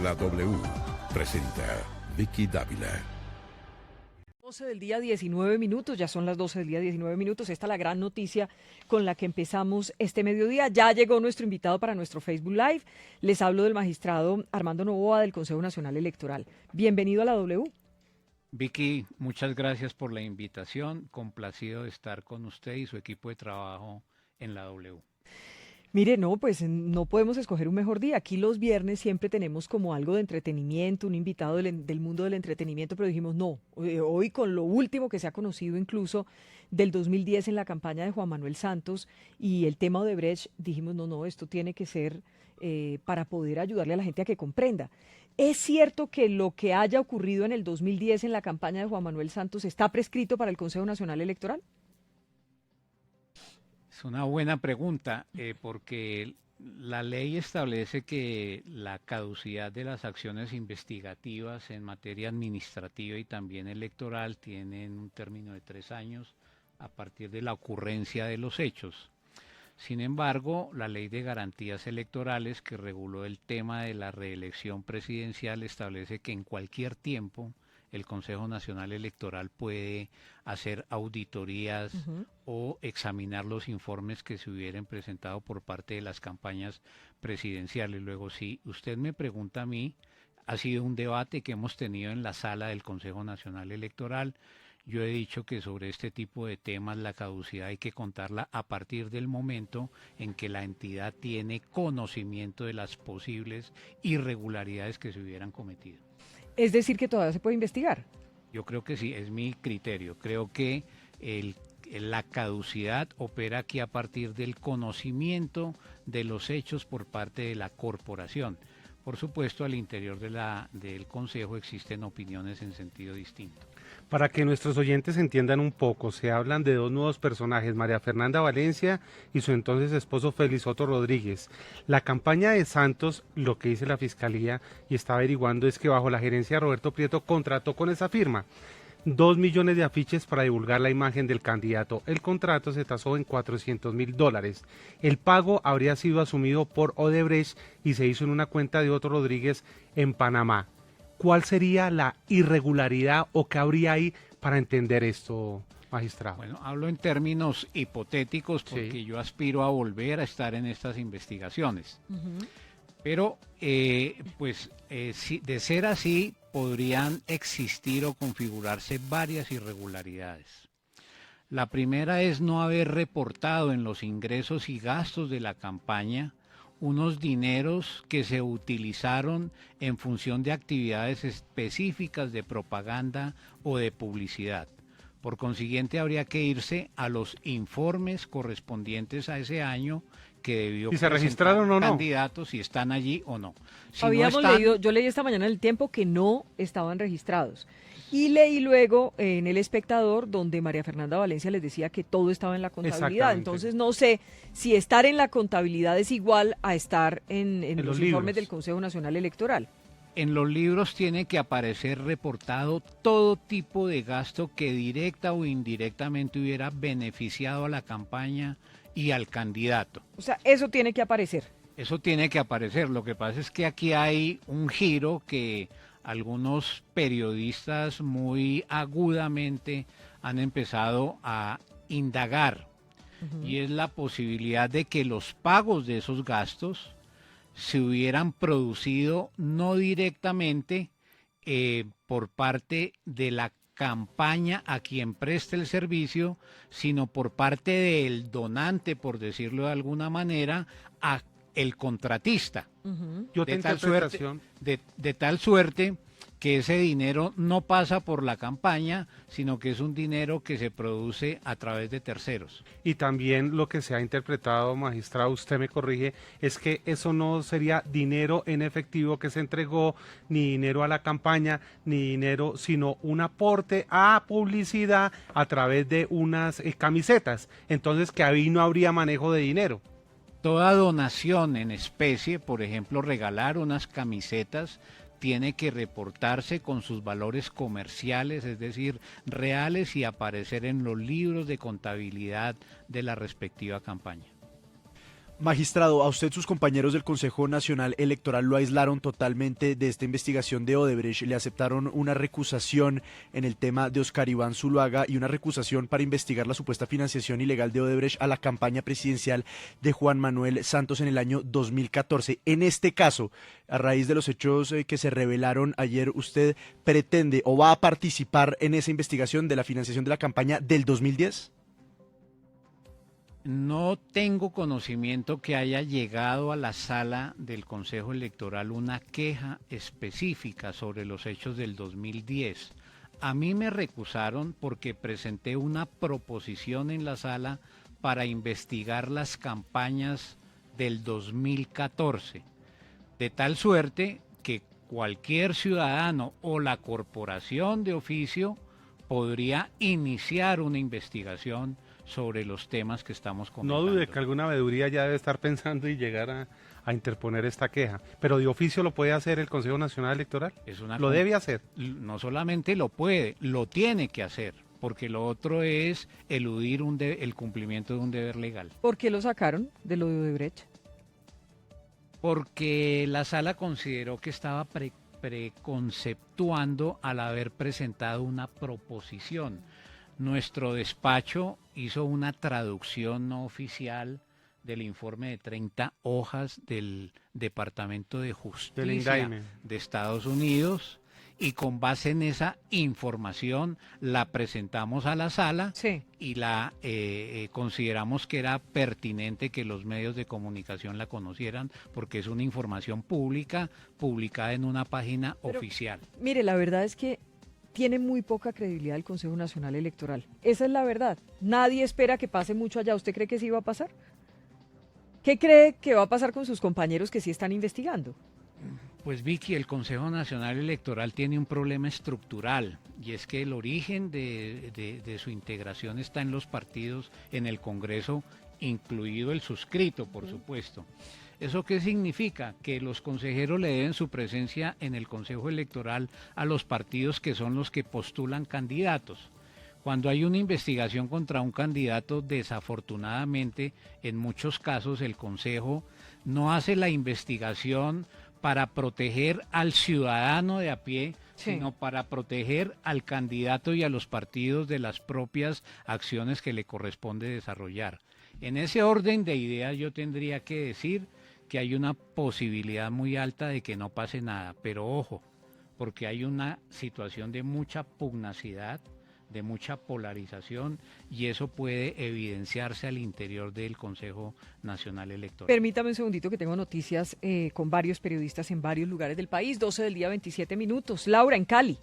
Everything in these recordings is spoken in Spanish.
La W presenta Vicky Dávila. 12 del día 19 minutos, ya son las 12 del día 19 minutos. Esta es la gran noticia con la que empezamos este mediodía. Ya llegó nuestro invitado para nuestro Facebook Live. Les hablo del magistrado Armando Noboa del Consejo Nacional Electoral. Bienvenido a la W. Vicky, muchas gracias por la invitación. Complacido de estar con usted y su equipo de trabajo en la W. Mire, no, pues no podemos escoger un mejor día. Aquí los viernes siempre tenemos como algo de entretenimiento, un invitado del mundo del entretenimiento, pero dijimos no, hoy con lo último que se ha conocido incluso del 2010 en la campaña de Juan Manuel Santos y el tema Odebrecht, dijimos no, esto tiene que ser para poder ayudarle a la gente a que comprenda. ¿Es cierto que lo que haya ocurrido en el 2010 en la campaña de Juan Manuel Santos está prescrito para el Consejo Nacional Electoral? Es una buena pregunta, porque la ley establece que la caducidad de las acciones investigativas en materia administrativa y también electoral tienen un término de 3 años a partir de la ocurrencia de los hechos. Sin embargo, la Ley de Garantías Electorales, que reguló el tema de la reelección presidencial, establece que en cualquier tiempo el Consejo Nacional Electoral puede hacer auditorías o examinar los informes que se hubieran presentado por parte de las campañas presidenciales. Luego, si usted me pregunta a mí, ha sido un debate que hemos tenido en la sala del Consejo Nacional Electoral. Yo he dicho que sobre este tipo de temas la caducidad hay que contarla a partir del momento en que la entidad tiene conocimiento de las posibles irregularidades que se hubieran cometido. Es decir, que todavía se puede investigar. Yo creo que sí, es mi criterio. Creo que la caducidad opera aquí a partir del conocimiento de los hechos por parte de la corporación. Por supuesto, al interior del Consejo existen opiniones en sentido distinto. Para que nuestros oyentes entiendan un poco, se hablan de dos nuevos personajes, María Fernanda Valencia y su entonces esposo Félix Soto Rodríguez. La campaña de Santos, lo que dice la Fiscalía y está averiguando, es que bajo la gerencia de Roberto Prieto contrató con esa firma 2 millones de afiches para divulgar la imagen del candidato. El contrato se tasó en $400,000. El pago habría sido asumido por Odebrecht y se hizo en una cuenta de Otto Rodríguez en Panamá. ¿Cuál sería la irregularidad o qué habría ahí para entender esto, magistrado? Bueno, hablo en términos hipotéticos porque Sí. yo aspiro a volver a estar en estas investigaciones. Pero, si de ser así, podrían existir o configurarse varias irregularidades. La primera es no haber reportado en los ingresos y gastos de la campaña unos dineros que se utilizaron en función de actividades específicas de propaganda o de publicidad. Por consiguiente, habría que irse a los informes correspondientes a ese año que debió ¿Y se registraron o no? candidatos, si están allí o no. Si Habíamos no están, leído, yo leí esta mañana en El Tiempo que no estaban registrados. Y leí luego en El Espectador, donde María Fernanda Valencia les decía que todo estaba en la contabilidad. Exactamente. Entonces no sé si estar en la contabilidad es igual a estar en los los informes libros. del Consejo Nacional Electoral. en los libros tiene que aparecer reportado todo tipo de gasto que directa o indirectamente hubiera beneficiado a la campaña y al candidato. O sea, eso tiene que aparecer. Eso tiene que aparecer. Lo que pasa es que aquí hay un giro que algunos periodistas muy agudamente han empezado a indagar, y es la posibilidad de que los pagos de esos gastos se hubieran producido no directamente por parte de la campaña a quien preste el servicio, sino por parte del donante, por decirlo de alguna manera, a el contratista. Yo tengo interpretación. De tal suerte que ese dinero no pasa por la campaña, sino que es un dinero que se produce a través de terceros. Y también lo que se ha interpretado, magistrado, usted me corrige, es que eso no sería dinero en efectivo que se entregó, ni dinero a la campaña, ni dinero, sino un aporte a publicidad a través de unas camisetas. Entonces que ahí no habría manejo de dinero. Toda donación en especie, por ejemplo, regalar unas camisetas, tiene que reportarse con sus valores comerciales, es decir, reales, y aparecer en los libros de contabilidad de la respectiva campaña. Magistrado, a usted sus compañeros del Consejo Nacional Electoral lo aislaron totalmente de esta investigación de Odebrecht, le aceptaron una recusación en el tema de Oscar Iván Zuluaga y una recusación para investigar la supuesta financiación ilegal de Odebrecht a la campaña presidencial de Juan Manuel Santos en el año 2014. En este caso, a raíz de los hechos que se revelaron ayer, ¿usted pretende o va a participar en esa investigación de la financiación de la campaña del 2010? No tengo conocimiento que haya llegado a la sala del Consejo Electoral una queja específica sobre los hechos del 2010. A mí me recusaron porque presenté una proposición en la sala para investigar las campañas del 2014, de tal suerte que cualquier ciudadano o la corporación de oficio podría iniciar una investigación sobre los temas que estamos comentando. No dude que alguna veeduría ya debe estar pensando y llegar a interponer esta queja, pero de oficio lo puede hacer el Consejo Nacional Electoral. Lo debe hacer. No solamente lo puede, lo tiene que hacer, porque lo otro es eludir el cumplimiento de un deber legal. ¿Por qué lo sacaron de lo de Odebrecht? Porque la sala consideró que estaba preconceptuando al haber presentado una proposición. Nuestro despacho hizo una traducción no oficial del informe de 30 hojas del Departamento de Justicia de Estados Unidos y con base en esa información la presentamos a la sala y la consideramos que era pertinente que los medios de comunicación la conocieran porque es una información pública publicada en una página oficial. Mire, la verdad es que tiene muy poca credibilidad el Consejo Nacional Electoral. Esa es la verdad. Nadie espera que pase mucho allá. ¿Usted cree que sí va a pasar? ¿Qué cree que va a pasar con sus compañeros que sí están investigando? Pues Vicky, el Consejo Nacional Electoral tiene un problema estructural y es que el origen de su integración está en los partidos, en el Congreso, incluido el suscrito, por supuesto. ¿Eso qué significa? Que los consejeros le deben su presencia en el Consejo Electoral a los partidos que son los que postulan candidatos. Cuando hay una investigación contra un candidato, desafortunadamente, en muchos casos el Consejo no hace la investigación para proteger al ciudadano de a pie, sino para proteger al candidato y a los partidos de las propias acciones que le corresponde desarrollar. En ese orden de ideas yo tendría que decir que hay una posibilidad muy alta de que no pase nada, pero ojo, porque hay una situación de mucha pugnacidad, de mucha polarización y eso puede evidenciarse al interior del Consejo Nacional Electoral. Permítame un segundito que tengo noticias con varios periodistas en varios lugares del país, 12 del día, 27 minutos. Laura, en Cali.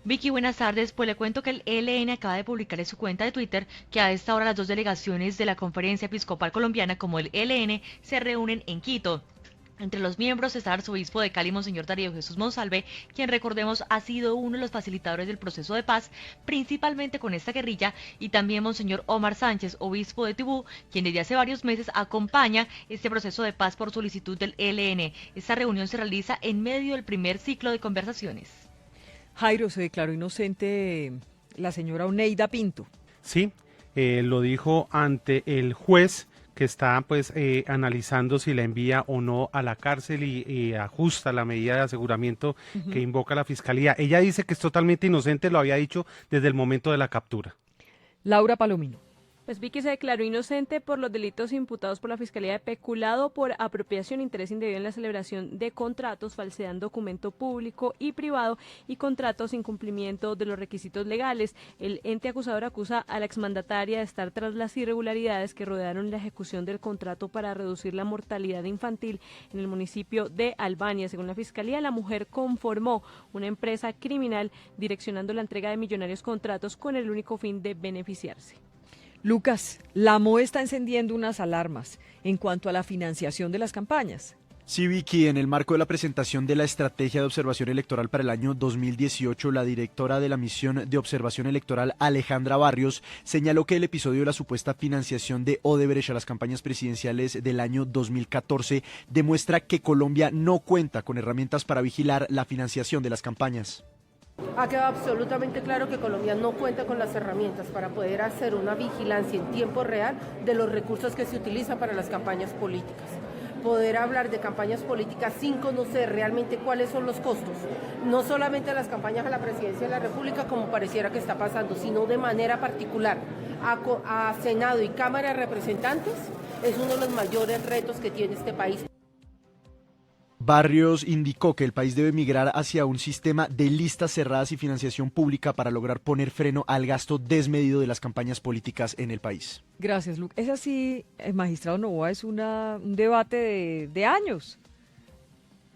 Vicky, buenas tardes. Pues le cuento que el ELN acaba de publicar en su cuenta de Twitter que a esta hora las dos delegaciones de la Conferencia Episcopal Colombiana como el ELN se reúnen en Quito. Entre los miembros está el arzobispo de Cali, Monseñor Darío Jesús Monsalve, quien recordemos ha sido uno de los facilitadores del proceso de paz, principalmente con esta guerrilla, y también Monseñor Omar Sánchez, obispo de Tibú, quien desde hace varios meses acompaña este proceso de paz por solicitud del ELN. Esta reunión se realiza en medio del primer ciclo de conversaciones. Jairo, se declaró inocente la señora Oneida Pinto. Sí, lo dijo ante el juez que está pues analizando si la envía o no a la cárcel y ajusta la medida de aseguramiento que invoca la Fiscalía. Ella dice que es totalmente inocente, lo había dicho desde el momento de la captura. Laura Palomino. Pues Vicky se declaró inocente por los delitos imputados por la Fiscalía de peculado por apropiación, interés indebido en la celebración de contratos, falsedad en documento público y privado y contratos sin cumplimiento de los requisitos legales. El ente acusador acusa a la exmandataria de estar tras las irregularidades que rodearon la ejecución del contrato para reducir la mortalidad infantil en el municipio de Albania. Según la Fiscalía, la mujer conformó una empresa criminal direccionando la entrega de millonarios contratos con el único fin de beneficiarse. Lucas, la MO está encendiendo unas alarmas en cuanto a la financiación de las campañas. Sí, Vicky, en el marco de la presentación de la Estrategia de Observación Electoral para el año 2018, la directora de la Misión de Observación Electoral, Alejandra Barrios, señaló que el episodio de la supuesta financiación de Odebrecht a las campañas presidenciales del año 2014 demuestra que Colombia no cuenta con herramientas para vigilar la financiación de las campañas. Ha quedado absolutamente claro que Colombia no cuenta con las herramientas para poder hacer una vigilancia en tiempo real de los recursos que se utilizan para las campañas políticas. Poder hablar de campañas políticas sin conocer realmente cuáles son los costos, no solamente a las campañas a la presidencia de la República como pareciera que está pasando, sino de manera particular a Senado y Cámara de Representantes, es uno de los mayores retos que tiene este país. Barrios indicó que el país debe migrar hacia un sistema de listas cerradas y financiación pública para lograr poner freno al gasto desmedido de las campañas políticas en el país. Gracias, Luke. Es así, magistrado Novoa, es un debate de años.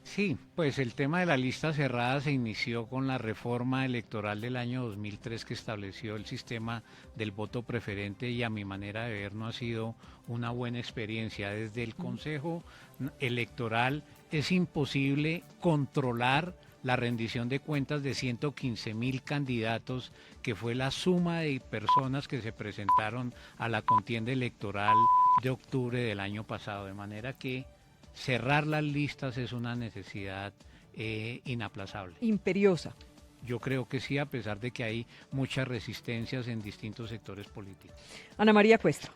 Sí, pues el tema de la lista cerrada se inició con la reforma electoral del año 2003 que estableció el sistema del voto preferente y a mi manera de ver no ha sido una buena experiencia. Desde el Consejo Electoral es imposible controlar la rendición de cuentas de 115.000 candidatos, que fue la suma de personas que se presentaron a la contienda electoral de octubre del año pasado, de manera que cerrar las listas es una necesidad inaplazable. Imperiosa. Yo creo que sí, a pesar de que hay muchas resistencias en distintos sectores políticos. Ana María Cuestra.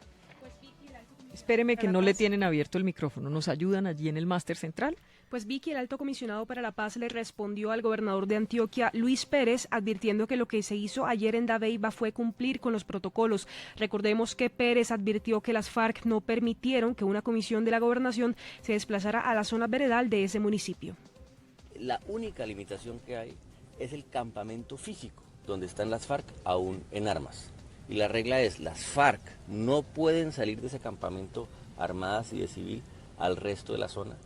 Espéreme que no le tienen abierto el micrófono. ¿Nos ayudan allí en el máster central? Pues Vicky, el alto comisionado para la paz, le respondió al gobernador de Antioquia, Luis Pérez, advirtiendo que lo que se hizo ayer en Dabeiba fue cumplir con los protocolos. Recordemos que Pérez advirtió que las FARC no permitieron que una comisión de la gobernación se desplazara a la zona veredal de ese municipio. La única limitación que hay es el campamento físico, donde están las FARC aún en armas. Y la regla es, las FARC no pueden salir de ese campamento armadas y de civil al resto de la zona.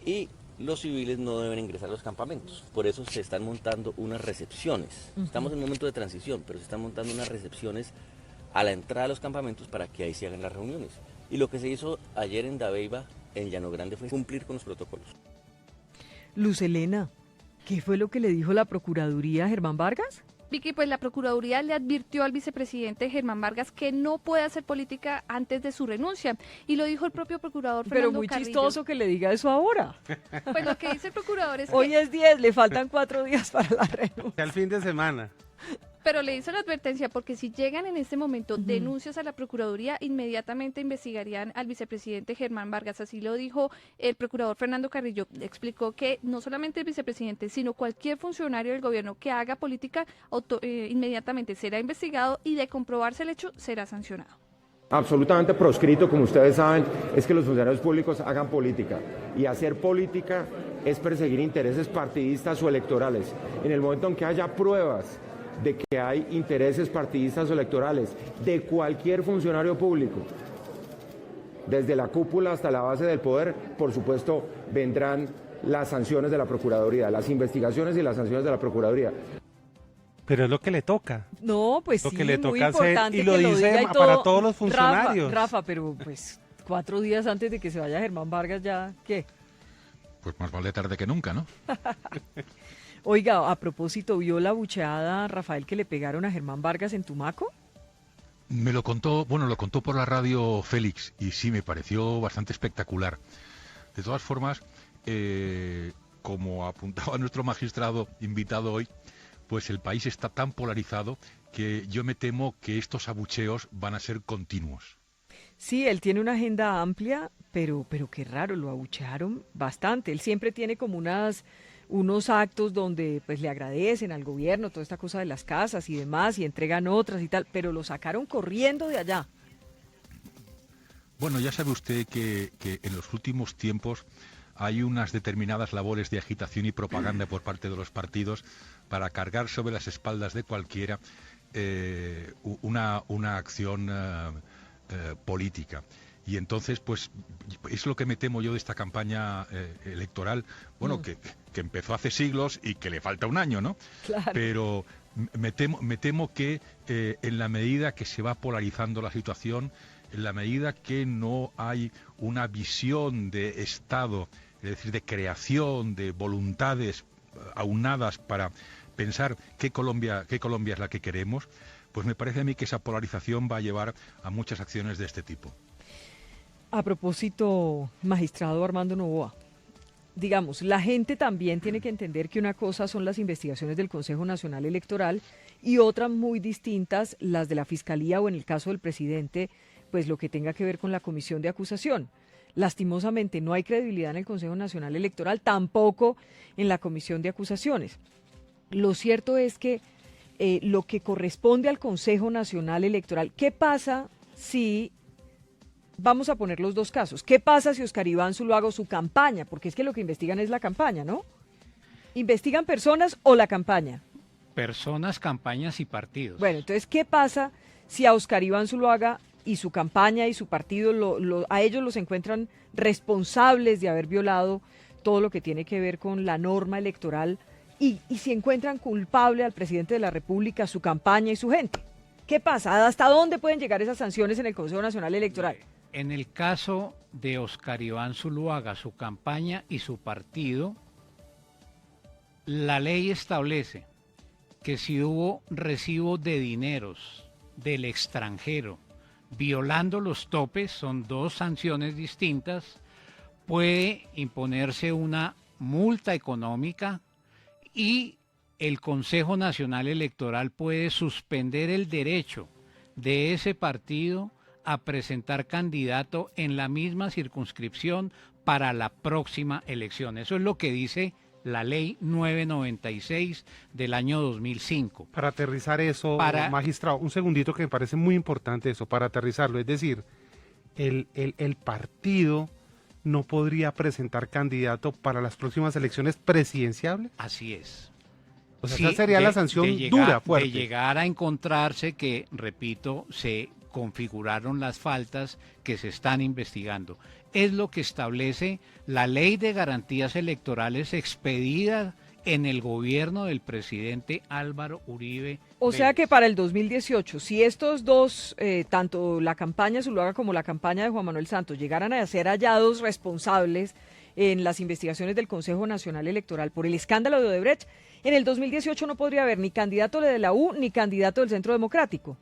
Y los civiles no deben ingresar a los campamentos. Por eso se están montando unas recepciones. Estamos en un momento de transición, pero se están montando unas recepciones a la entrada de los campamentos para que ahí se hagan las reuniones. Y lo que se hizo ayer en Dabeiba, en Llano Grande, fue cumplir con los protocolos. Luz Helena, ¿qué fue lo que le dijo la Procuraduría a Germán Vargas? Vicky, pues la Procuraduría le advirtió al vicepresidente Germán Vargas que no puede hacer política antes de su renuncia. Y lo dijo el propio procurador Fernando Pero muy Carrillo. chistoso que le diga eso ahora. Pues lo que dice el procurador es que... Hoy es 10, le faltan 4 días para la renuncia. Al fin de semana. Pero le hizo la advertencia porque si llegan en este momento denuncias a la Procuraduría, inmediatamente investigarían al vicepresidente Germán Vargas. Así lo dijo el procurador Fernando Carrillo. Explicó que no solamente el vicepresidente, sino cualquier funcionario del gobierno que haga política inmediatamente será investigado y de comprobarse el hecho será sancionado. Absolutamente proscrito, como ustedes saben, es que los funcionarios públicos hagan política. Y hacer política es perseguir intereses partidistas o electorales. En el momento en que haya pruebas de que hay intereses partidistas o electorales de cualquier funcionario público, desde la cúpula hasta la base del poder, por supuesto, vendrán las sanciones de la Procuraduría, las investigaciones y las sanciones de la Procuraduría. Pero es lo que le toca. No, pues lo sí, que le muy toca hacer, importante y lo que dice diga y para todo. todos los funcionarios. Rafa, pero pues 4 días antes de que se vaya Germán Vargas ya, ¿qué? Pues más vale tarde que nunca, ¿no? Oiga, a propósito, ¿vio la bucheada, Rafael, que le pegaron a Germán Vargas en Tumaco? Me lo contó, lo contó por la radio Félix y sí, me pareció bastante espectacular. De todas formas, como apuntaba nuestro magistrado invitado hoy, pues el país está tan polarizado que yo me temo que estos abucheos van a ser continuos. Sí, él tiene una agenda amplia, pero qué raro, lo abuchearon bastante. Él siempre tiene como unos actos donde pues le agradecen al gobierno toda esta cosa de las casas y demás y entregan otras y tal, pero lo sacaron corriendo de allá. Bueno, ya sabe usted que en los últimos tiempos hay unas determinadas labores de agitación y propaganda por parte de los partidos para cargar sobre las espaldas de cualquiera una acción política. Y entonces, pues, es lo que me temo yo de esta campaña electoral, que empezó hace siglos y que le falta un año, ¿no? Claro. Pero me temo que en la medida que se va polarizando la situación, en la medida que no hay una visión de Estado, es decir, de creación, de voluntades aunadas para pensar qué Colombia es la que queremos, pues me parece a mí que esa polarización va a llevar a muchas acciones de este tipo. A propósito, magistrado Armando Novoa, digamos, la gente también tiene que entender que una cosa son las investigaciones del Consejo Nacional Electoral y otras muy distintas, las de la Fiscalía o en el caso del presidente, pues lo que tenga que ver con la comisión de acusación. Lastimosamente no hay credibilidad en el Consejo Nacional Electoral, tampoco en la comisión de acusaciones. Lo cierto es que lo que corresponde al Consejo Nacional Electoral, ¿qué pasa si... Vamos a poner los dos casos. ¿Qué pasa si Oscar Iván Zuluaga o su campaña? Porque es que lo que investigan es la campaña, ¿no? ¿Investigan personas o la campaña? Personas, campañas y partidos. Bueno, entonces, ¿qué pasa si a Oscar Iván Zuluaga y su campaña y su partido, a ellos los encuentran responsables de haber violado todo lo que tiene que ver con la norma electoral y si encuentran culpable al presidente de la República, su campaña y su gente? ¿Qué pasa? ¿Hasta dónde pueden llegar esas sanciones en el Consejo Nacional Electoral? En el caso de Oscar Iván Zuluaga, su campaña y su partido, la ley establece que si hubo recibo de dineros del extranjero violando los topes, son dos sanciones distintas, puede imponerse una multa económica y el Consejo Nacional Electoral puede suspender el derecho de ese partido a presentar candidato en la misma circunscripción para la próxima elección. Eso es lo que dice la ley 996 del año 2005. Para aterrizar eso, magistrado, un segundito que me parece muy importante eso, para aterrizarlo, es decir, el partido no podría presentar candidato para las próximas elecciones presidenciables. Así es. O sea, esa sería la sanción dura, fuerte. De llegar a encontrarse que, repito, se configuraron las faltas que se están investigando. Es lo que establece la Ley de Garantías Electorales expedida en el gobierno del presidente Álvaro Uribe. O sea que para el 2018, si estos dos, tanto la campaña Zuluaga como la campaña de Juan Manuel Santos, llegaran a ser hallados responsables en las investigaciones del Consejo Nacional Electoral por el escándalo de Odebrecht, en el 2018 no podría haber ni candidato de la U ni candidato del Centro Democrático.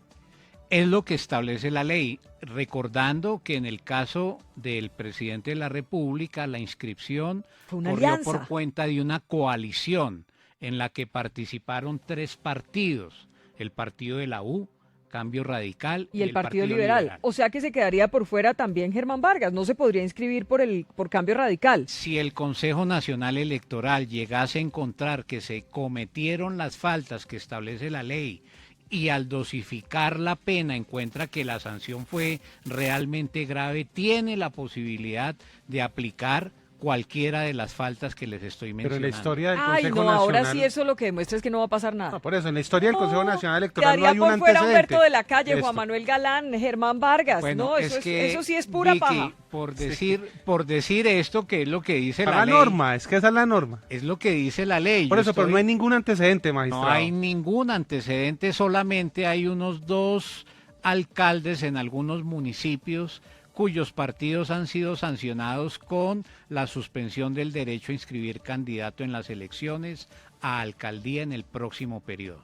Es lo que establece la ley, recordando que en el caso del presidente de la República la inscripción corrió por cuenta de una coalición en la que participaron 3 partidos, el partido de la U, Cambio Radical y el Partido Liberal. O sea que se quedaría por fuera también Germán Vargas, no se podría inscribir por Cambio Radical. Si el Consejo Nacional Electoral llegase a encontrar que se cometieron las faltas que establece la ley y al dosificar la pena encuentra que la sanción fue realmente grave, tiene la posibilidad de aplicar cualquiera de las faltas que les estoy mencionando. Pero en la historia del Consejo Nacional... ahora sí eso lo que demuestra es que no va a pasar nada. No, por eso, en la historia del Consejo Nacional Electoral no hay un por fuera antecedente. Humberto de la Calle, Juan Manuel Galán, Germán Vargas. Bueno, no, eso sí es pura Vicky, paja. Por decir esto, que es lo que dice la ley. Norma, es que esa es la norma. Es lo que dice la ley. Por eso, pero no hay ningún antecedente, magistrado. No hay ningún antecedente, solamente hay unos 2 alcaldes en algunos municipios cuyos partidos han sido sancionados con la suspensión del derecho a inscribir candidato en las elecciones a alcaldía en el próximo periodo.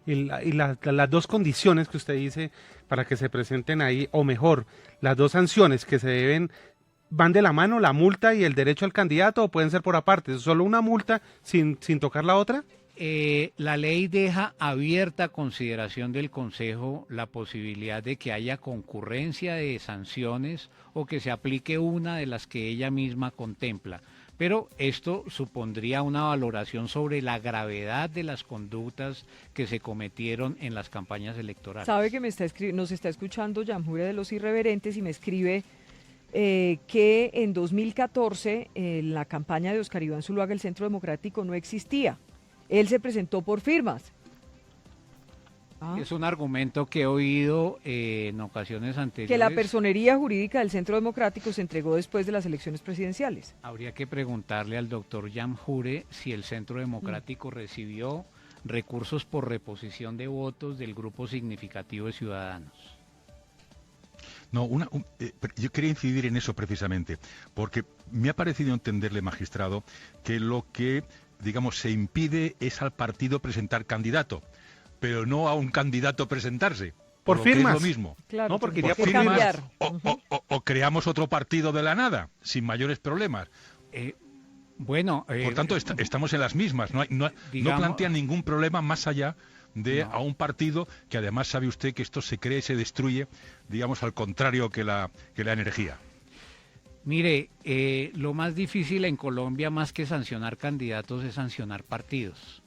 Y las 2 condiciones que usted dice para que se presenten ahí, o mejor, las 2 sanciones que se deben, ¿van de la mano, la multa y el derecho al candidato, o pueden ser por aparte? ¿Solo una multa sin tocar la otra? La ley deja abierta a consideración del Consejo la posibilidad de que haya concurrencia de sanciones o que se aplique una de las que ella misma contempla. Pero esto supondría una valoración sobre la gravedad de las conductas que se cometieron en las campañas electorales. Sabe que nos está escuchando Yamjure de los Irreverentes y me escribe que en 2014 la campaña de Oscar Iván Zuluaga, el Centro Democrático, no existía. Él se presentó por firmas. Es un argumento que he oído en ocasiones anteriores. Que la personería jurídica del Centro Democrático se entregó después de las elecciones presidenciales. Habría que preguntarle al doctor Yamjure si el Centro Democrático recibió recursos por reposición de votos del grupo significativo de ciudadanos. No, yo quería incidir en eso precisamente, porque me ha parecido entenderle, magistrado, que lo que, digamos, se impide es al partido presentar candidato, pero no a un candidato presentarse. Por firmas. Es lo mismo. Claro, ¿no? Porque por firmas, cambiar. o creamos otro partido de la nada, sin mayores problemas. Bueno, por tanto, estamos en las mismas. No plantean ningún problema más allá de a un partido que además sabe usted que esto se crea y se destruye, digamos, al contrario que la energía. Mire, lo más difícil en Colombia, más que sancionar candidatos, es sancionar partidos.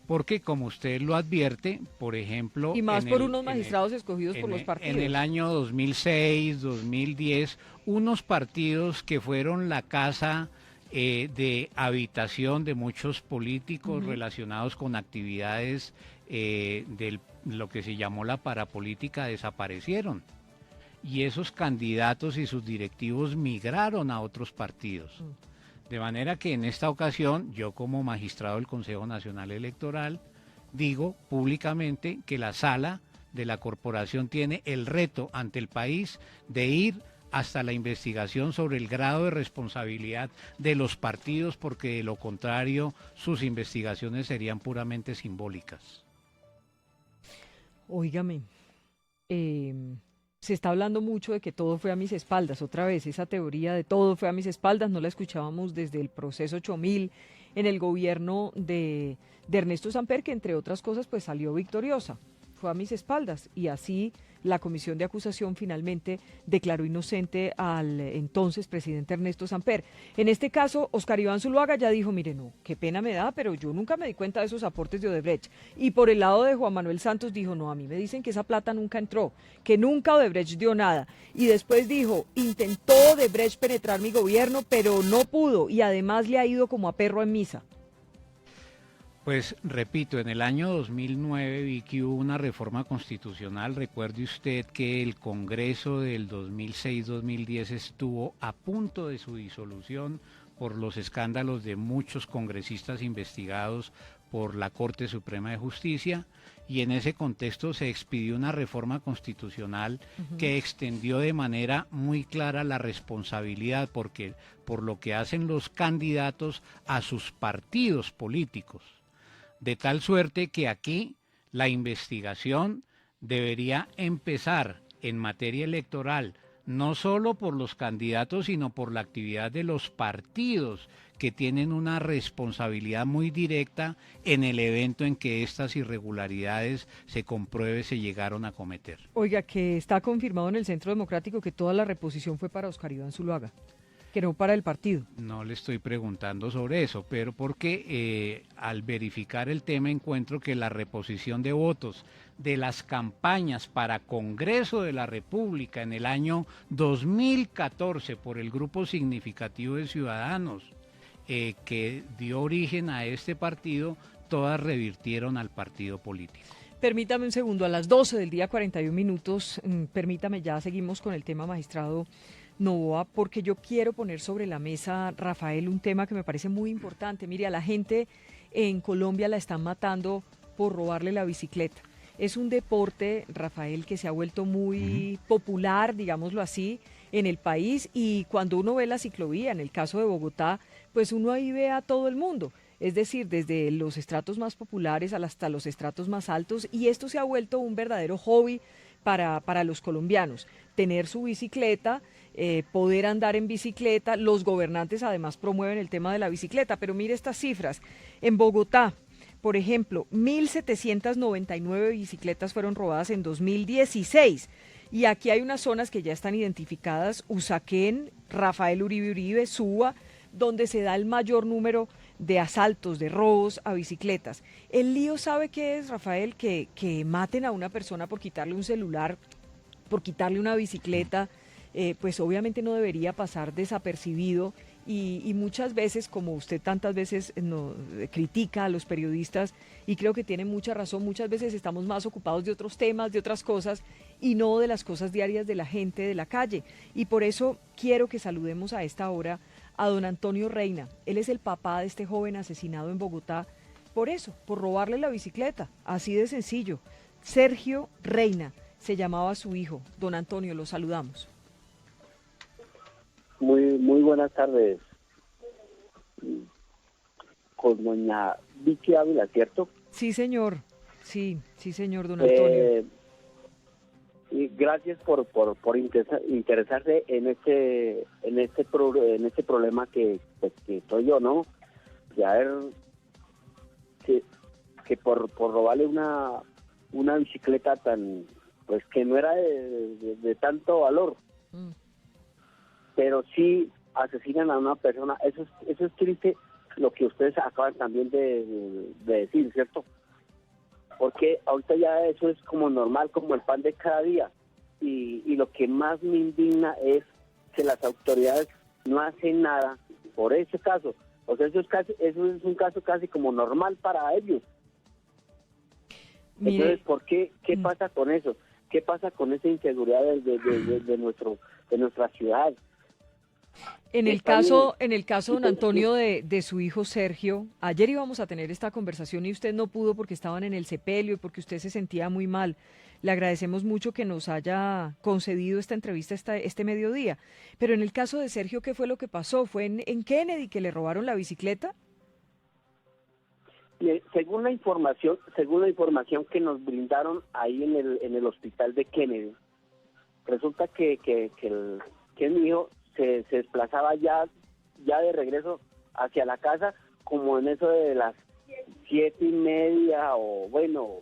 Porque, como usted lo advierte, por ejemplo... Y más por unos magistrados escogidos por los partidos. En el año 2006, 2010, unos partidos que fueron la casa de habitación de muchos políticos relacionados con actividades de lo que se llamó la parapolítica desaparecieron. Y esos candidatos y sus directivos migraron a otros partidos. De manera que en esta ocasión, yo como magistrado del Consejo Nacional Electoral, digo públicamente que la sala de la corporación tiene el reto ante el país de ir hasta la investigación sobre el grado de responsabilidad de los partidos, porque de lo contrario sus investigaciones serían puramente simbólicas. Óigame, se está hablando mucho de que todo fue a mis espaldas. Otra vez, esa teoría de todo fue a mis espaldas, no la escuchábamos desde el proceso 8000 en el gobierno de Ernesto Samper, que entre otras cosas pues salió victoriosa. Fue a mis espaldas, y así la comisión de acusación finalmente declaró inocente al entonces presidente Ernesto Samper. En este caso, Óscar Iván Zuluaga ya dijo, mire, no, qué pena me da, pero yo nunca me di cuenta de esos aportes de Odebrecht. Y por el lado de Juan Manuel Santos dijo, no, a mí me dicen que esa plata nunca entró, que nunca Odebrecht dio nada. Y después dijo, intentó Odebrecht penetrar mi gobierno, pero no pudo, y además le ha ido como a perro en misa. Pues repito, en el año 2009 vi que hubo una reforma constitucional. Recuerde usted que el Congreso del 2006-2010 estuvo a punto de su disolución por los escándalos de muchos congresistas investigados por la Corte Suprema de Justicia, y en ese contexto se expidió una reforma constitucional que extendió de manera muy clara la responsabilidad por lo que hacen los candidatos a sus partidos políticos. De tal suerte que aquí la investigación debería empezar en materia electoral, no solo por los candidatos, sino por la actividad de los partidos, que tienen una responsabilidad muy directa en el evento en que estas irregularidades se compruebe se llegaron a cometer. Oiga, que está confirmado en el Centro Democrático que toda la reposición fue para Óscar Iván Zuluaga, que no para el partido. No le estoy preguntando sobre eso, pero porque al verificar el tema encuentro que la reposición de votos de las campañas para Congreso de la República en el año 2014 por el grupo significativo de ciudadanos que dio origen a este partido, todas revirtieron al partido político. Permítame un segundo, a las 12 del día 41 minutos, permítame, ya seguimos con el tema, magistrado Novoa, porque yo quiero poner sobre la mesa, Rafael, un tema que me parece muy importante. Mire, a la gente en Colombia la están matando por robarle la bicicleta. Es un deporte, Rafael, que se ha vuelto muy popular, digámoslo así, en el país, y cuando uno ve la ciclovía, en el caso de Bogotá, pues uno ahí ve a todo el mundo. Es decir, desde los estratos más populares hasta los estratos más altos, y esto se ha vuelto un verdadero hobby para los colombianos. Tener su bicicleta, poder andar en bicicleta. Los gobernantes además promueven el tema de la bicicleta, pero mire estas cifras. En Bogotá, por ejemplo, 1.799 bicicletas fueron robadas en 2016. Y aquí hay unas zonas que ya están identificadas: Usaquén, Rafael Uribe Uribe, Suba, donde se da el mayor número de asaltos, de robos a bicicletas. El lío, ¿sabe qué es, Rafael? Que maten a una persona por quitarle un celular, por quitarle una bicicleta, pues obviamente no debería pasar desapercibido, y muchas veces, como usted tantas veces critica a los periodistas, y creo que tiene mucha razón, muchas veces estamos más ocupados de otros temas, de otras cosas, y no de las cosas diarias de la gente de la calle. Y por eso quiero que saludemos a esta hora a don Antonio Reina. Él es el papá de este joven asesinado en Bogotá, por eso, por robarle la bicicleta, así de sencillo. Sergio Reina se llamaba su hijo. Don Antonio, lo saludamos. Muy buenas tardes. Con doña Vicky Ávila, ¿cierto? Sí, señor. Sí, señor, don Antonio. Y gracias por interesarse en este problema que estoy yo, ¿no? Ya ver que por robarle una bicicleta tan, pues que no era de tanto valor, pero sí asesinan a una persona. Eso es triste, lo que ustedes acaban también de decir, ¿cierto? Porque ahorita ya eso es como normal, como el pan de cada día. Y lo que más me indigna es que las autoridades no hacen nada por ese caso. O sea, eso es un caso casi como normal para ellos. Entonces, ¿por qué? ¿Qué pasa con eso? ¿Qué pasa con esa inseguridad de nuestra ciudad? En el caso, don Antonio, de su hijo Sergio, ayer íbamos a tener esta conversación y usted no pudo porque estaban en el sepelio y porque usted se sentía muy mal. Le agradecemos mucho que nos haya concedido esta entrevista este mediodía. Pero en el caso de Sergio, ¿qué fue lo que pasó? ¿Fue en Kennedy que le robaron la bicicleta? Según la información que nos brindaron ahí en el hospital de Kennedy, resulta que mi hijo se desplazaba ya de regreso hacia la casa, como en eso de las 7:30, o bueno,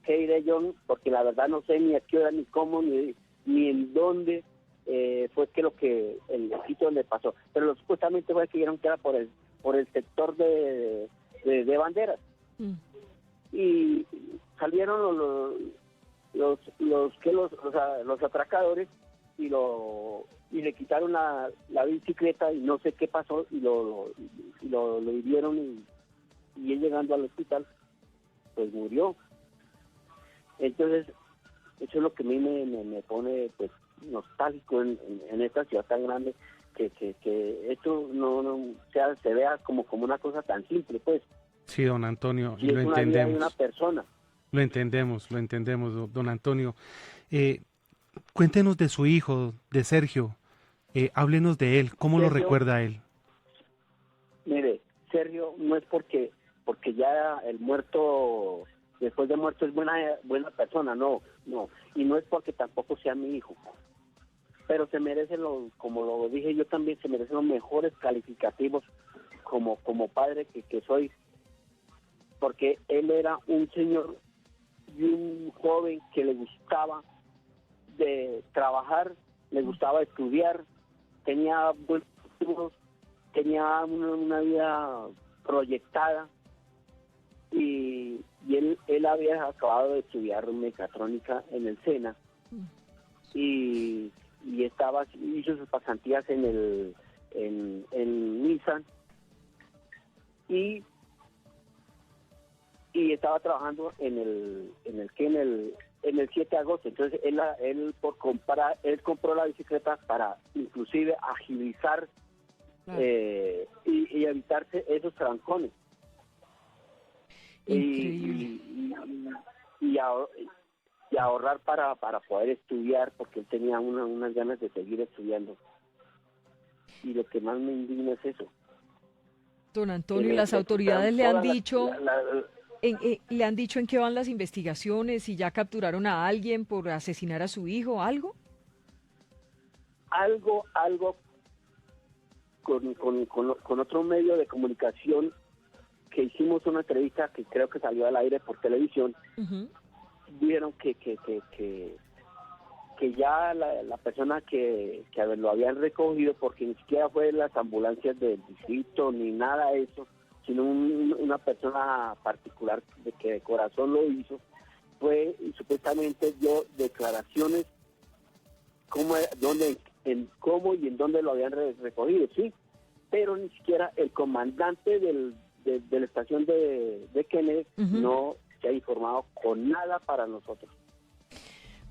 ¿qué diré yo? Porque la verdad no sé ni a qué hora, ni cómo, ni en dónde fue el sitio donde pasó. Pero supuestamente fue que dijeron que era por el sector de Banderas. Y salieron los atracadores y le quitaron la bicicleta y no sé qué pasó y lo hirieron y él llegando al hospital pues murió. Entonces eso es lo que a mí me pone pues nostálgico en esta ciudad tan grande, que esto no se vea como una cosa tan simple, pues. Sí, don Antonio, Y lo es una vida de entendemos. una persona. Lo entendemos, don Antonio. Cuéntenos de su hijo, de Sergio. Háblenos de él. ¿Cómo lo Sergio, recuerda él? Mire, Sergio no es porque ya el muerto, después de muerto, es buena persona, no. Y no es porque tampoco sea mi hijo. Pero se merece, como lo dije yo también, se merecen los mejores calificativos como padre que soy. Porque él era un señor y un joven que le gustaba de trabajar, le gustaba estudiar, tenía buenos estudios, tenía una vida proyectada y él había acabado de estudiar mecatrónica en el SENA y hizo sus pasantías en Nissan y estaba trabajando en el 7 de agosto. Entonces él compró la bicicleta para inclusive agilizar y evitarse esos trancones. Y ahorrar para poder estudiar, porque él tenía unas ganas de seguir estudiando. Y lo que más me indigna es eso. Don Antonio, ¿las autoridades le han dicho en qué van las investigaciones, si ya capturaron a alguien por asesinar a su hijo, algo? Algo con otro medio de comunicación que hicimos una entrevista que creo que salió al aire por televisión. Vieron que ya la persona que lo habían recogido, porque ni siquiera fue las ambulancias del distrito ni nada de eso, sino una persona particular que de corazón lo hizo, fue y supuestamente dio declaraciones cómo y en dónde lo habían recogido, sí, pero ni siquiera el comandante de la estación de Kennedy no se ha informado con nada para nosotros.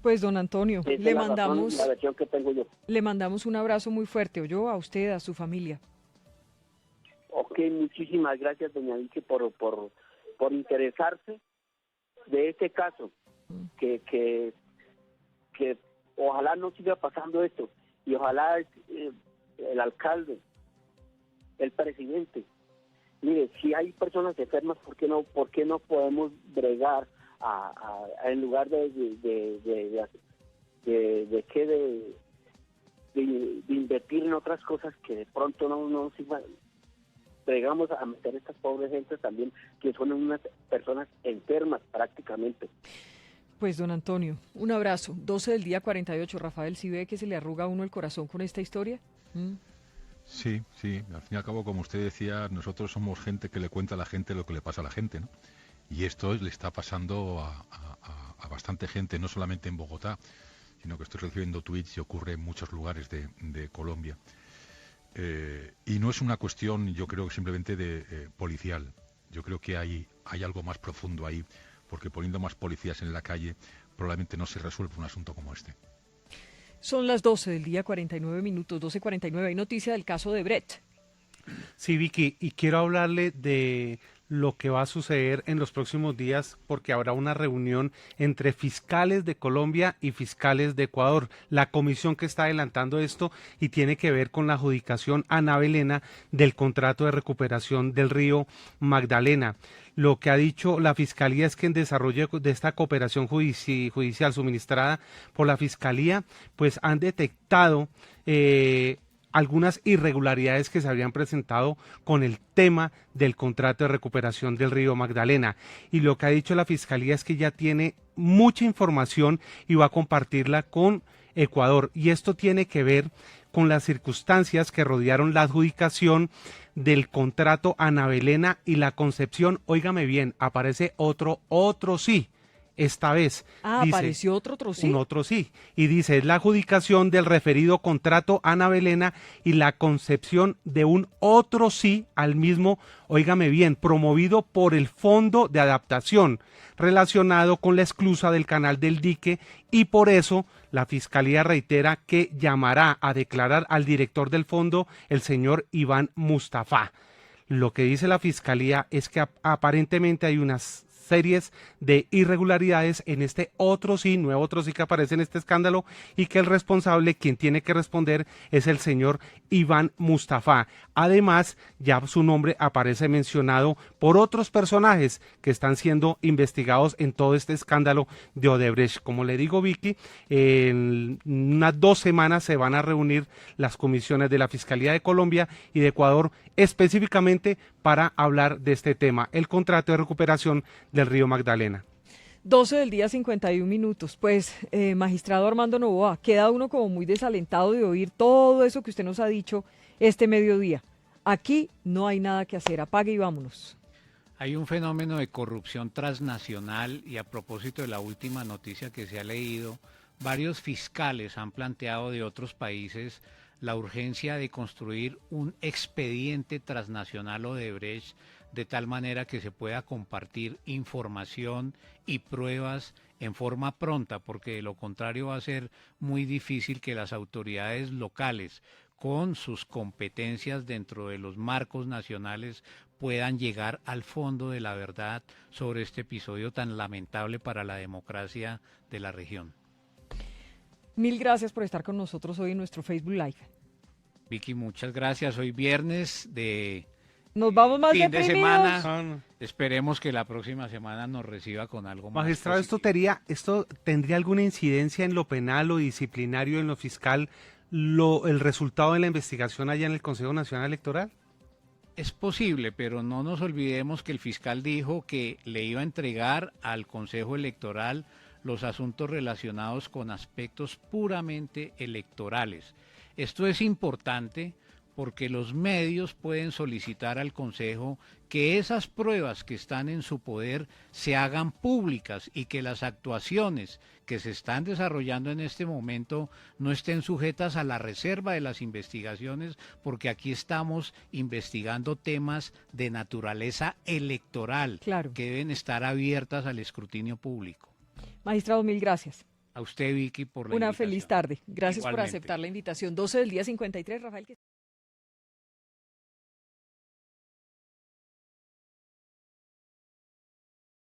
Pues don Antonio, le mandamos la versión que tengo yo. Le mandamos un abrazo muy fuerte, oyó, a usted, a su familia. Ok, muchísimas gracias, doña Vicky, por interesarse de este caso, que ojalá no siga pasando esto, y ojalá el alcalde, el presidente, mire, si hay personas enfermas, ¿por qué no podemos bregar en lugar de de invertir en otras cosas que de pronto no sirvan. Llegamos a meter a estas pobres gentes también, que son unas personas enfermas prácticamente. Pues don Antonio, un abrazo. 12 del día 48. Rafael, ¿sí ve que se le arruga a uno el corazón con esta historia? Sí, al fin y al cabo, como usted decía, nosotros somos gente que le cuenta a la gente lo que le pasa a la gente, ¿no? Y esto le está pasando a bastante gente, no solamente en Bogotá, sino que estoy recibiendo tweets y ocurre en muchos lugares de Colombia. Y no es una cuestión, yo creo, simplemente de policial. Yo creo que hay algo más profundo ahí, porque poniendo más policías en la calle probablemente no se resuelve un asunto como este. Son las 12 del día 49 minutos, 12:49. Hay noticia del caso de Brecht. Sí, Vicky, y quiero hablarle de lo que va a suceder en los próximos días, porque habrá una reunión entre fiscales de Colombia y fiscales de Ecuador. La comisión que está adelantando esto y tiene que ver con la adjudicación a Ana Belena del contrato de recuperación del río Magdalena. Lo que ha dicho la Fiscalía es que en desarrollo de esta cooperación judicial suministrada por la Fiscalía, pues han detectado algunas irregularidades que se habían presentado con el tema del contrato de recuperación del río Magdalena. Y lo que ha dicho la Fiscalía es que ya tiene mucha información y va a compartirla con Ecuador. Y esto tiene que ver con las circunstancias que rodearon la adjudicación del contrato Ana Belena y la Concepción. Óigame bien, aparece otro sí. Esta vez dice, apareció otro sí. Un otro sí. Y dice, es la adjudicación del referido contrato Ana Belena y la concepción de un otro sí al mismo, óigame bien, promovido por el Fondo de Adaptación relacionado con la esclusa del Canal del Dique, y por eso la Fiscalía reitera que llamará a declarar al director del fondo, el señor Iván Mustafa. Lo que dice la Fiscalía es que aparentemente hay unas series de irregularidades en este nuevo otro sí que aparece en este escándalo, y que el responsable, quien tiene que responder, es el señor Iván Mustafa. Además, ya su nombre aparece mencionado por otros personajes que están siendo investigados en todo este escándalo de Odebrecht. Como le digo, Vicky, en unas 2 semanas se van a reunir las comisiones de la Fiscalía de Colombia y de Ecuador específicamente para hablar de este tema, el contrato de recuperación del río Magdalena. 12 del día 51 minutos. Pues, magistrado Armando Noboa, queda uno como muy desalentado de oír todo eso que usted nos ha dicho este mediodía. Aquí no hay nada que hacer, apague y vámonos. Hay un fenómeno de corrupción transnacional, y a propósito de la última noticia que se ha leído, varios fiscales han planteado de otros países la urgencia de construir un expediente transnacional Odebrecht, de tal manera que se pueda compartir información y pruebas en forma pronta, porque de lo contrario va a ser muy difícil que las autoridades locales, con sus competencias dentro de los marcos nacionales, puedan llegar al fondo de la verdad sobre este episodio tan lamentable para la democracia de la región. Mil gracias por estar con nosotros hoy en nuestro Facebook Live. Vicky, muchas gracias. Hoy viernes de nos vamos más fin de deprimidos. semana. Esperemos que la próxima semana nos reciba con algo más. Magistrado, ¿esto tendría alguna incidencia en lo penal o disciplinario, en lo fiscal, el resultado de la investigación allá en el Consejo Nacional Electoral? Es posible, pero no nos olvidemos que el fiscal dijo que le iba a entregar al Consejo Electoral los asuntos relacionados con aspectos puramente electorales. Esto es importante porque los medios pueden solicitar al Consejo que esas pruebas que están en su poder se hagan públicas y que las actuaciones que se están desarrollando en este momento no estén sujetas a la reserva de las investigaciones, porque aquí estamos investigando temas de naturaleza electoral, claro, que deben estar abiertas al escrutinio público. Magistrado, mil gracias. A usted, Vicky, por la invitación. Una feliz tarde. Gracias Igualmente. por aceptar la invitación. 12 del día 53, Rafael.